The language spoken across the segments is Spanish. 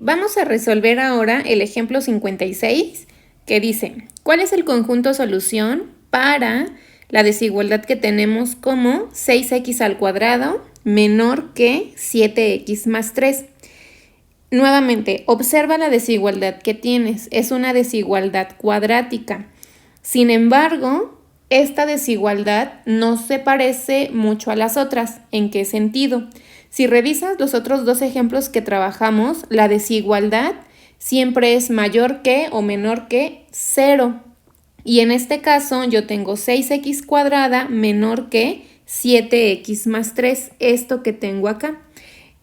Vamos a resolver ahora el ejemplo 56 que dice, ¿cuál es el conjunto solución para la desigualdad que tenemos como 6x al cuadrado menor que 7x más 3? Nuevamente, observa la desigualdad que tienes. Es una desigualdad cuadrática. Sin embargo, esta desigualdad no se parece mucho a las otras. ¿En qué sentido? Si revisas los otros dos ejemplos que trabajamos, la desigualdad siempre es mayor que o menor que 0. Y en este caso yo tengo 6x cuadrada menor que 7x más 3, esto que tengo acá.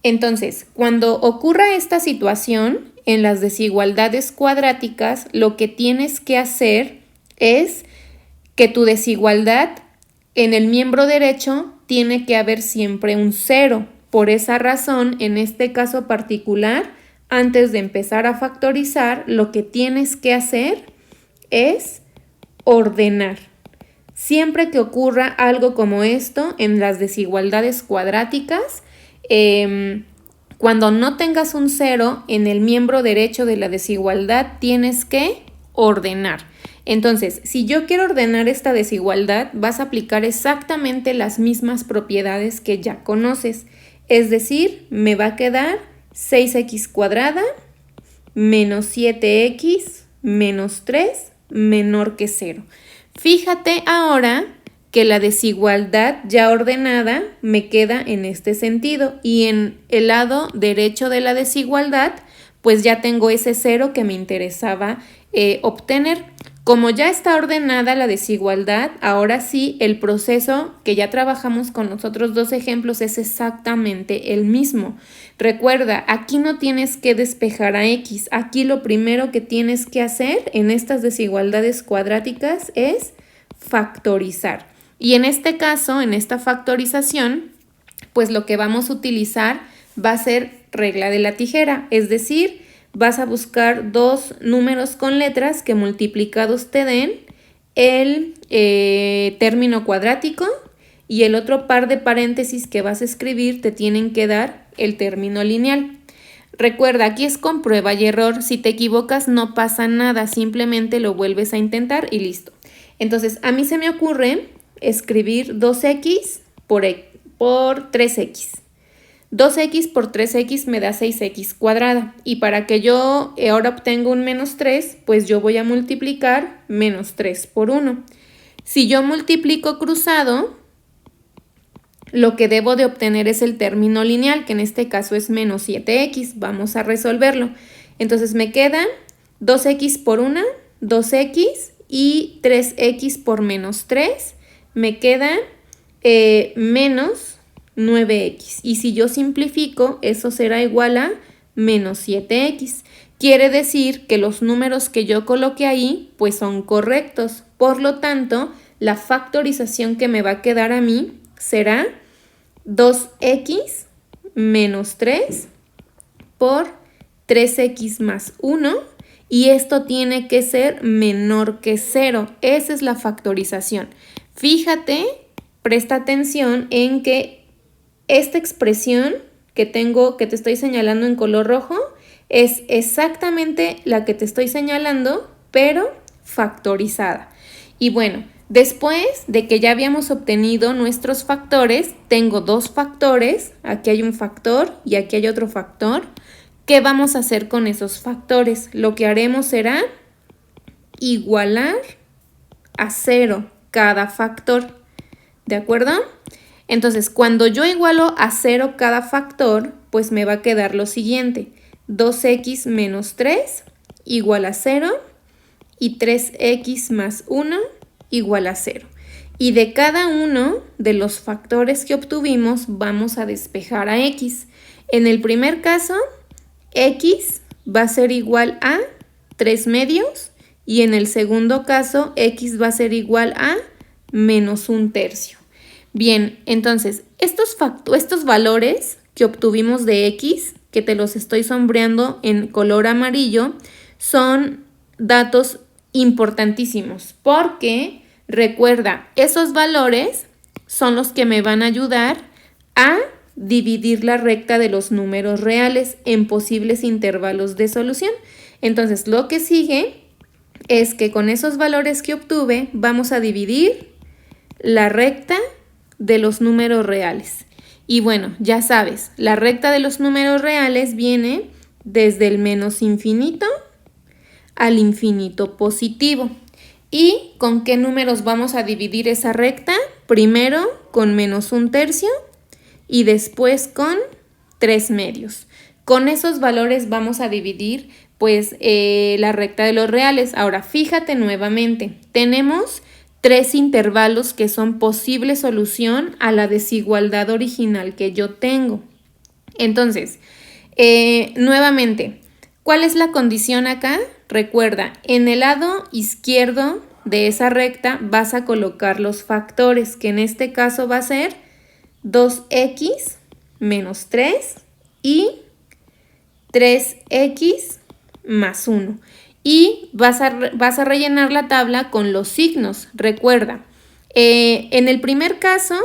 Entonces, cuando ocurra esta situación en las desigualdades cuadráticas, lo que tienes que hacer es que tu desigualdad en el miembro derecho tiene que haber siempre un 0. Por esa razón, en este caso particular, antes de empezar a factorizar, lo que tienes que hacer es ordenar. Siempre que ocurra algo como esto en las desigualdades cuadráticas, cuando no tengas un 0 en el miembro derecho de la desigualdad, tienes que ordenar. Entonces, si yo quiero ordenar esta desigualdad, vas a aplicar exactamente las mismas propiedades que ya conoces. Es decir, me va a quedar 6x cuadrada menos 7x menos 3 menor que 0. Fíjate ahora que la desigualdad ya ordenada me queda en este sentido y en el lado derecho de la desigualdad pues ya tengo ese 0 que me interesaba obtener. Como ya está ordenada la desigualdad, ahora sí el proceso que ya trabajamos con los otros dos ejemplos es exactamente el mismo. Recuerda, aquí no tienes que despejar a x, aquí lo primero que tienes que hacer en estas desigualdades cuadráticas es factorizar. Y en este caso, en esta factorización, pues lo que vamos a utilizar va a ser regla de la tijera, es decir, vas a buscar dos números con letras que multiplicados te den el término cuadrático y el otro par de paréntesis que vas a escribir te tienen que dar el término lineal. Recuerda, aquí es con prueba y error. Si te equivocas no pasa nada, simplemente lo vuelves a intentar y listo. Entonces, a mí se me ocurre escribir 2x por 3x. 2x por 3x me da 6x cuadrada. Y para que yo ahora obtenga un menos 3, pues yo voy a multiplicar menos 3 por 1. Si yo multiplico cruzado, lo que debo de obtener es el término lineal, que en este caso es menos 7x. Vamos a resolverlo. Entonces me quedan 2x por 1, 2x y 3x por menos 3. Me quedan menos 9x. Y si yo simplifico, eso será igual a menos 7x. Quiere decir que los números que yo coloqué ahí, pues son correctos. Por lo tanto, la factorización que me va a quedar a mí será 2x menos 3 por 3x más 1. Y esto tiene que ser menor que 0. Esa es la factorización. Fíjate, presta atención en que esta expresión que te estoy señalando en color rojo, es exactamente la que te estoy señalando, pero factorizada. Y bueno, después de que ya habíamos obtenido nuestros factores, tengo dos factores, aquí hay un factor y aquí hay otro factor. ¿Qué vamos a hacer con esos factores? Lo que haremos será igualar a 0 cada factor, ¿de acuerdo? Entonces, cuando yo igualo a 0 cada factor, pues me va a quedar lo siguiente. 2x menos 3 igual a 0 y 3x más 1 igual a 0. Y de cada uno de los factores que obtuvimos, vamos a despejar a x. En el primer caso, x va a ser igual a 3 medios y en el segundo caso, x va a ser igual a menos 1/3. Bien, entonces, estos valores que obtuvimos de x, que te los estoy sombreando en color amarillo, son datos importantísimos porque, recuerda, esos valores son los que me van a ayudar a dividir la recta de los números reales en posibles intervalos de solución. Entonces, lo que sigue es que con esos valores que obtuve, vamos a dividir la recta de los números reales. Y bueno, ya sabes, la recta de los números reales viene desde el menos infinito al infinito positivo. ¿Y con qué números vamos a dividir esa recta? Primero con menos 1/3 y después con 3/2. Con esos valores vamos a dividir pues la recta de los reales. Ahora fíjate nuevamente, tenemos 3 intervalos que son posible solución a la desigualdad original que yo tengo. Entonces, nuevamente, ¿cuál es la condición acá? Recuerda, en el lado izquierdo de esa recta vas a colocar los factores, que en este caso va a ser 2x menos 3 y 3x más 1. Y vas a rellenar la tabla con los signos. Recuerda, en el primer caso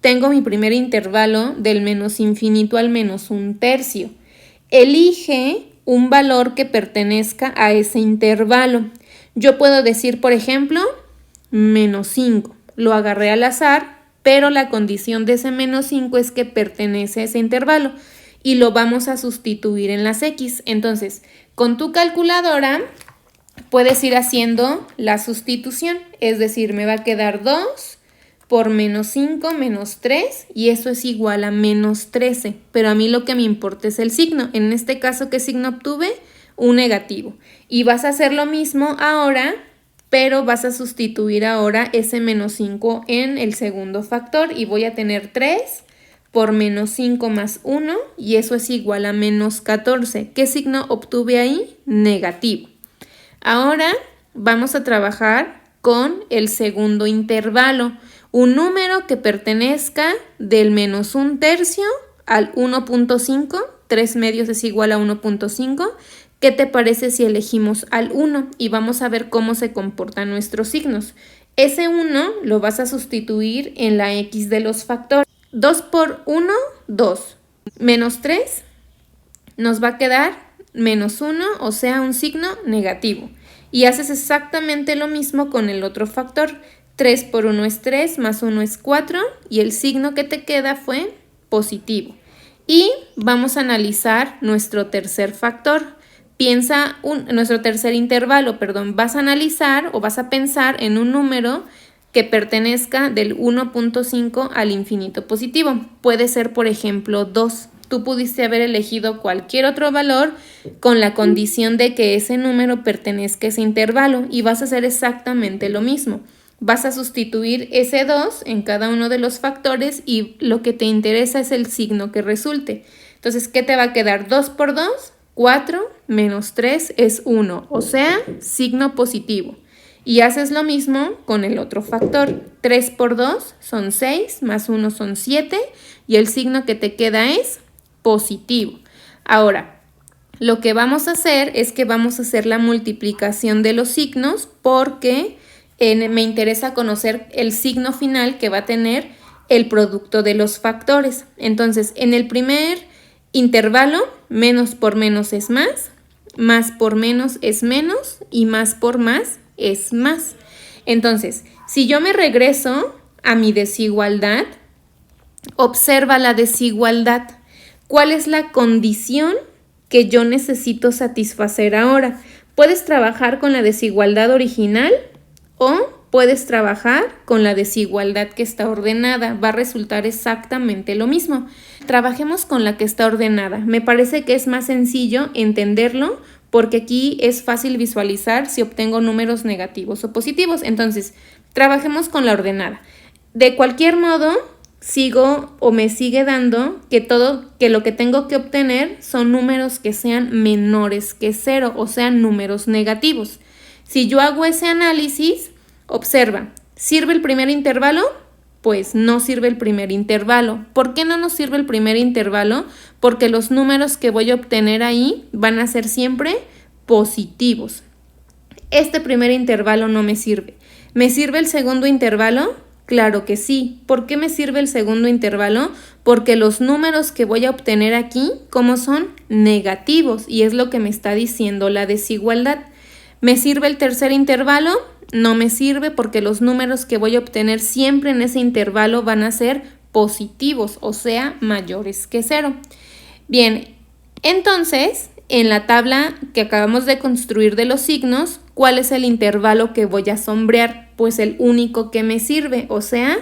tengo mi primer intervalo del menos infinito al menos 1/3. Elige un valor que pertenezca a ese intervalo. Yo puedo decir, por ejemplo, menos 5. Lo agarré al azar, pero la condición de ese menos 5 es que pertenece a ese intervalo y lo vamos a sustituir en las X. Entonces, con tu calculadora puedes ir haciendo la sustitución, es decir, me va a quedar 2 por menos 5 menos 3 y eso es igual a menos 13, pero a mí lo que me importa es el signo. En este caso, ¿qué signo obtuve? Un negativo. Y vas a hacer lo mismo ahora, pero vas a sustituir ahora ese menos 5 en el segundo factor y voy a tener 3 por menos 5 más 1 y eso es igual a menos 14. ¿Qué signo obtuve ahí? Negativo. Ahora vamos a trabajar con el segundo intervalo. Un número que pertenezca del menos 1/3 al 1.5, 3/2 es igual a 1.5. ¿Qué te parece si elegimos al 1? Y vamos a ver cómo se comportan nuestros signos. Ese 1 lo vas a sustituir en la X de los factores. 2 por 1, 2. Menos 3 nos va a quedar menos 1, o sea, un signo negativo. Y haces exactamente lo mismo con el otro factor. 3 por 1 es 3, más 1 es 4 y el signo que te queda fue positivo. Y vamos a analizar nuestro tercer factor. Nuestro tercer intervalo, vas a analizar o vas a pensar en un número que pertenezca del 1.5 al infinito positivo. Puede ser, por ejemplo, 2. Tú pudiste haber elegido cualquier otro valor con la condición de que ese número pertenezca a ese intervalo y vas a hacer exactamente lo mismo. Vas a sustituir ese 2 en cada uno de los factores y lo que te interesa es el signo que resulte. Entonces, ¿qué te va a quedar? 2 por 2, 4, menos 3 es 1, o sea, signo positivo. Y haces lo mismo con el otro factor. 3 por 2 son 6, más 1 son 7 y el signo que te queda es positivo. Ahora, lo que vamos a hacer es que vamos a hacer la multiplicación de los signos porque me interesa conocer el signo final que va a tener el producto de los factores. Entonces, en el primer intervalo, menos por menos es más por menos es menos y más por más es más. Entonces, si yo me regreso a mi desigualdad, observa la desigualdad. ¿Cuál es la condición que yo necesito satisfacer ahora? Puedes trabajar con la desigualdad original o puedes trabajar con la desigualdad que está ordenada. Va a resultar exactamente lo mismo. Trabajemos con la que está ordenada. Me parece que es más sencillo entenderlo porque aquí es fácil visualizar si obtengo números negativos o positivos. Entonces, trabajemos con la ordenada. De cualquier modo, me sigue dando que lo que tengo que obtener son números que sean menores que 0, o sea, números negativos. Si yo hago ese análisis, observa, ¿sirve el primer intervalo? Pues no sirve el primer intervalo. ¿Por qué no nos sirve el primer intervalo? Porque los números que voy a obtener ahí van a ser siempre positivos. Este primer intervalo no me sirve. ¿Me sirve el segundo intervalo? Claro que sí. ¿Por qué me sirve el segundo intervalo? Porque los números que voy a obtener aquí, ¿cómo son? Negativos, y es lo que me está diciendo la desigualdad. ¿Me sirve el tercer intervalo? No me sirve porque los números que voy a obtener siempre en ese intervalo van a ser positivos, o sea, mayores que 0. Bien, entonces, en la tabla que acabamos de construir de los signos, ¿cuál es el intervalo que voy a sombrear? Pues el único que me sirve, o sea,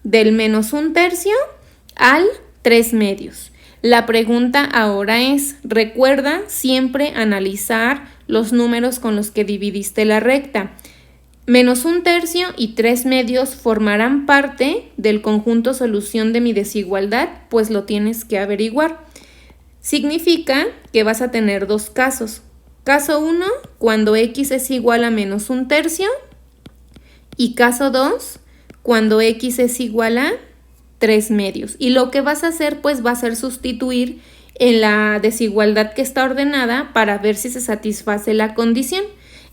del -1/3 al 3/2. La pregunta ahora es, recuerda siempre analizar los números con los que dividiste la recta. -1/3 y 3/2 formarán parte del conjunto solución de mi desigualdad, pues lo tienes que averiguar. Significa que vas a tener dos casos. Caso 1, cuando x es igual a -1/3, y caso 2, cuando x es igual a 3/2. Y lo que vas a hacer, pues va a ser sustituir en la desigualdad que está ordenada para ver si se satisface la condición.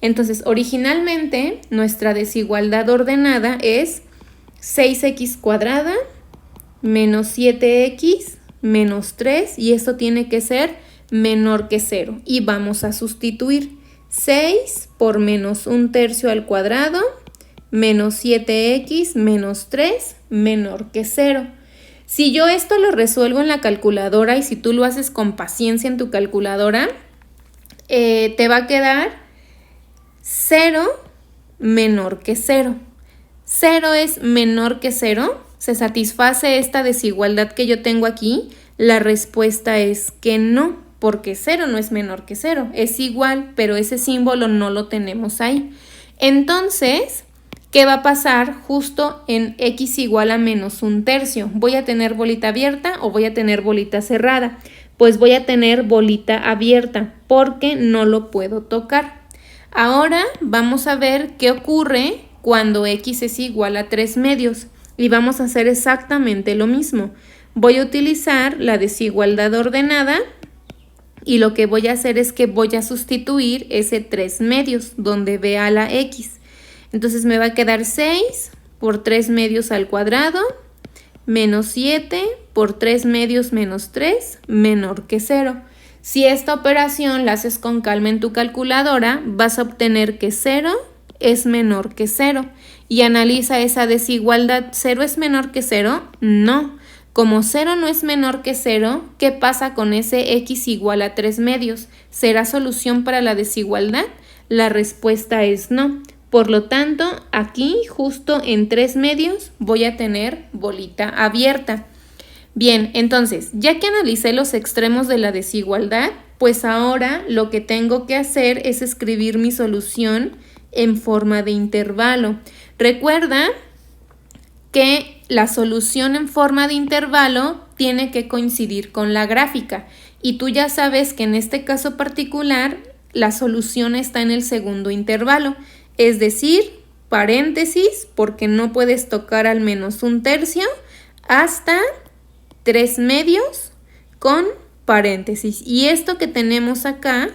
Entonces, originalmente, nuestra desigualdad ordenada es 6x² menos 7x menos 3, y esto tiene que ser menor que 0. Y vamos a sustituir 6 por -1/3 al cuadrado menos 7x menos 3 menor que 0. Si yo esto lo resuelvo en la calculadora y si tú lo haces con paciencia en tu calculadora, te va a quedar 0 menor que 0. 0 es menor que 0. ¿Se satisface esta desigualdad que yo tengo aquí? La respuesta es que no, porque 0 no es menor que 0. Es igual, pero ese símbolo no lo tenemos ahí. Entonces, ¿qué va a pasar justo en x igual a -1/3? ¿Voy a tener bolita abierta o voy a tener bolita cerrada? Pues voy a tener bolita abierta porque no lo puedo tocar. Ahora vamos a ver qué ocurre cuando x es igual a 3/2 y vamos a hacer exactamente lo mismo. Voy a utilizar la desigualdad ordenada y lo que voy a hacer es que voy a sustituir ese 3/2 donde vea la x. Entonces me va a quedar 6 por 3/2 al cuadrado menos 7 por 3/2 menos 3 menor que 0. Si esta operación la haces con calma en tu calculadora, vas a obtener que 0 es menor que 0. Y analiza esa desigualdad. ¿0 es menor que 0? No. Como 0 no es menor que 0, ¿qué pasa con ese x igual a 3/2? ¿Será solución para la desigualdad? La respuesta es no. Por lo tanto, aquí justo en 3/2 voy a tener bolita abierta. Bien, entonces, ya que analicé los extremos de la desigualdad, pues ahora lo que tengo que hacer es escribir mi solución en forma de intervalo. Recuerda que la solución en forma de intervalo tiene que coincidir con la gráfica. Y tú ya sabes que en este caso particular, la solución está en el segundo intervalo. Es decir, paréntesis, porque no puedes tocar al -1/3 hasta 3/2 con paréntesis. Y esto que tenemos acá,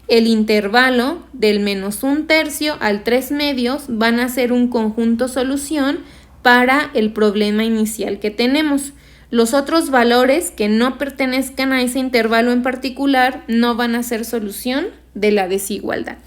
el intervalo del -1/3 al 3/2 van a ser un conjunto solución para el problema inicial que tenemos. Los otros valores que no pertenezcan a ese intervalo en particular no van a ser solución de la desigualdad.